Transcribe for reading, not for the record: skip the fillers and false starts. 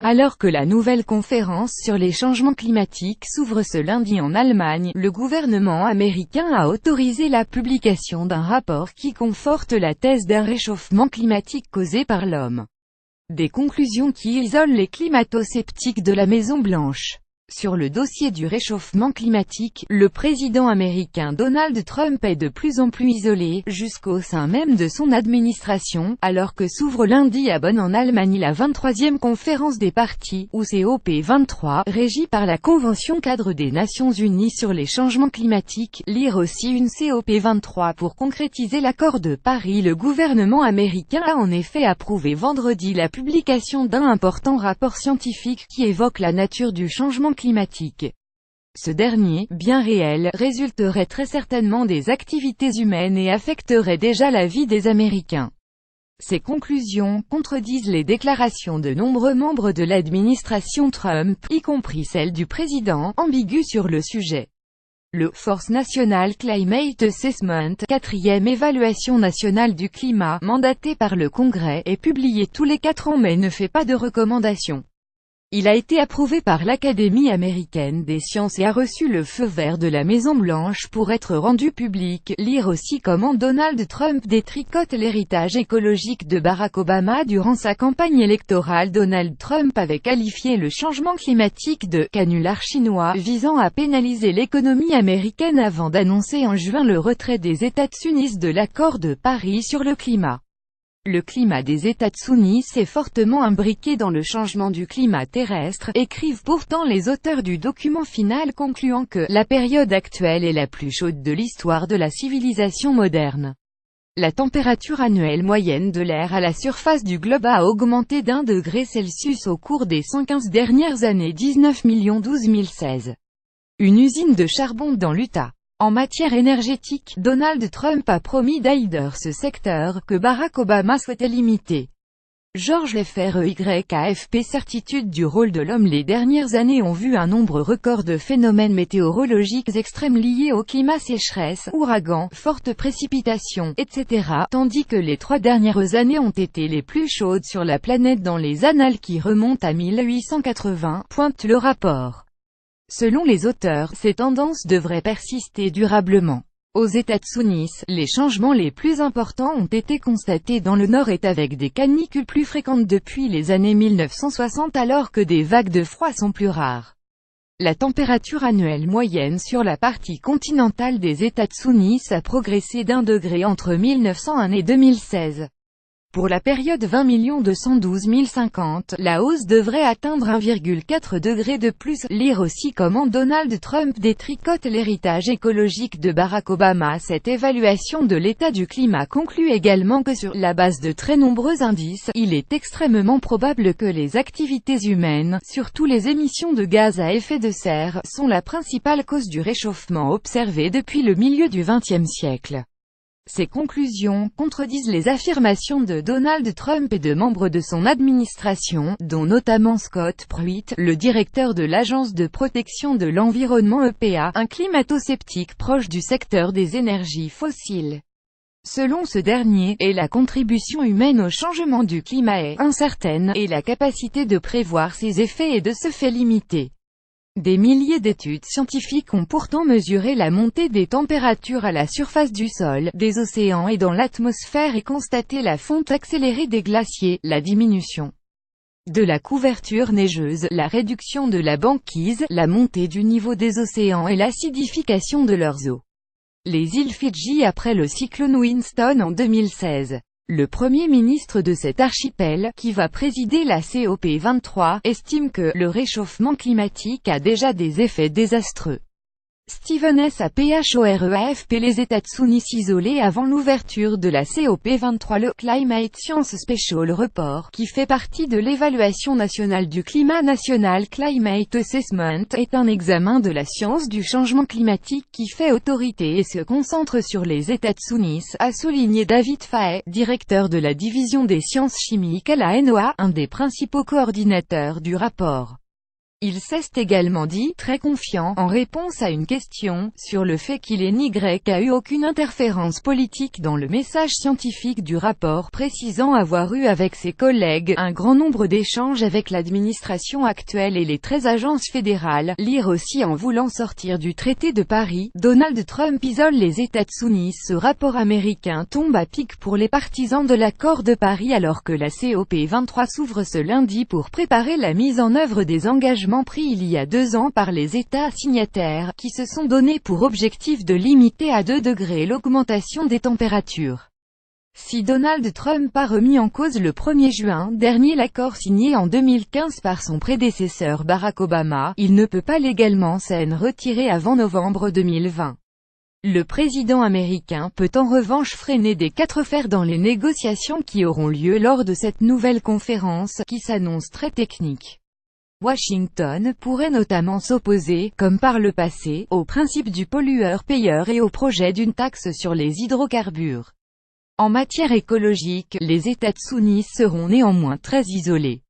Alors que la nouvelle conférence sur les changements climatiques s'ouvre ce lundi en Allemagne, le gouvernement américain a autorisé la publication d'un rapport qui conforte la thèse d'un réchauffement climatique causé par l'homme. Des conclusions qui isolent les climato-sceptiques de la Maison-Blanche. Sur le dossier du réchauffement climatique, le président américain Donald Trump est de plus en plus isolé, jusqu'au sein même de son administration, alors que s'ouvre lundi à Bonn en Allemagne la 23e conférence des partis, ou COP23, régie par la Convention cadre des Nations Unies sur les changements climatiques. Lire aussi une COP23 pour concrétiser l'accord de Paris. Le gouvernement américain a en effet approuvé vendredi la publication d'un important rapport scientifique qui évoque la nature du changement climatique. Ce dernier, bien réel, résulterait très certainement des activités humaines et affecterait déjà la vie des Américains. Ces conclusions contredisent les déclarations de nombreux membres de l'administration Trump, y compris celle du président, ambigu sur le sujet. Le Force National Climate Assessment, quatrième évaluation nationale du climat, mandatée par le Congrès, est publiée tous les 4 ans mais ne fait pas de recommandations. Il a été approuvé par l'Académie américaine des sciences et a reçu le feu vert de la Maison-Blanche pour être rendu public. Lire aussi comment Donald Trump détricote l'héritage écologique de Barack Obama durant sa campagne électorale. Donald Trump avait qualifié le changement climatique de « canular chinois » visant à pénaliser l'économie américaine avant d'annoncer en juin le retrait des États-Unis de l'accord de Paris sur le climat. Le climat des États-Unis est fortement imbriqué dans le changement du climat terrestre, écrivent pourtant les auteurs du document final concluant que « la période actuelle est la plus chaude de l'histoire de la civilisation moderne ». La température annuelle moyenne de l'air à la surface du globe a augmenté d'1 degré Celsius au cours des 115 dernières années. 19 012 016. Une usine de charbon dans l'Utah. En matière énergétique, Donald Trump a promis d'aider ce secteur, que Barack Obama souhaitait limiter. George FREYAFP. Certitude du rôle de l'homme. Les dernières années ont vu un nombre record de phénomènes météorologiques extrêmes liés au climat: sécheresse, ouragans, fortes précipitations, etc., tandis que les 3 dernières années ont été les plus chaudes sur la planète dans les annales qui remontent à 1880, pointe le rapport. Selon les auteurs, ces tendances devraient persister durablement. Aux États-Unis, les changements les plus importants ont été constatés dans le nord et avec des canicules plus fréquentes depuis les années 1960 alors que des vagues de froid sont plus rares. La température annuelle moyenne sur la partie continentale des États-Unis a progressé d'1 degré entre 1901 et 2016. Pour la période 20 212 050, la hausse devrait atteindre 1,4 degré de plus. Lire aussi comment Donald Trump détricote l'héritage écologique de Barack Obama. Cette évaluation de l'état du climat conclut également que sur la base de très nombreux indices, il est extrêmement probable que les activités humaines, surtout les émissions de gaz à effet de serre, sont la principale cause du réchauffement observé depuis le milieu du XXe siècle. Ces conclusions contredisent les affirmations de Donald Trump et de membres de son administration, dont notamment Scott Pruitt, le directeur de l'Agence de protection de l'environnement EPA, un climato-sceptique proche du secteur des énergies fossiles. Selon ce dernier, la contribution humaine au changement du climat est incertaine, et la capacité de prévoir ses effets est de ce fait limitée. Des milliers d'études scientifiques ont pourtant mesuré la montée des températures à la surface du sol, des océans et dans l'atmosphère et constaté la fonte accélérée des glaciers, la diminution de la couverture neigeuse, la réduction de la banquise, la montée du niveau des océans et l'acidification de leurs eaux. Les îles Fidji après le cyclone Winston en 2016. Le premier ministre de cet archipel, qui va présider la COP23, estime que « le réchauffement climatique a déjà des effets désastreux ». Stephen S. Phorafp. Les États-Unis isolés avant l'ouverture de la COP23. Le Climate Science Special Report, qui fait partie de l'évaluation nationale du climat National Climate Assessment, est un examen de la science du changement climatique qui fait autorité et se concentre sur les États-Unis, a souligné David Fahey, directeur de la division des sciences chimiques à la NOAA, un des principaux coordinateurs du rapport. Il s'est également dit très confiant en réponse à une question sur le fait qu'il n'y a eu aucune interférence politique dans le message scientifique du rapport, précisant avoir eu avec ses collègues un grand nombre d'échanges avec l'administration actuelle et les 13 agences fédérales. Lire aussi en voulant sortir du traité de Paris, Donald Trump isole les États-Unis. Ce rapport américain tombe à pic pour les partisans de l'accord de Paris alors que la COP23 s'ouvre ce lundi pour préparer la mise en œuvre des engagements pris il y a 2 ans par les États signataires, qui se sont donnés pour objectif de limiter à 2 degrés l'augmentation des températures. Si Donald Trump a remis en cause le 1er juin dernier l'accord signé en 2015 par son prédécesseur Barack Obama, il ne peut pas légalement s'en retirer avant novembre 2020. Le président américain peut en revanche freiner des 4 fers dans les négociations qui auront lieu lors de cette nouvelle conférence, qui s'annonce très technique. Washington pourrait notamment s'opposer, comme par le passé, au principe du pollueur-payeur et au projet d'une taxe sur les hydrocarbures. En matière écologique, les États-Unis seront néanmoins très isolés.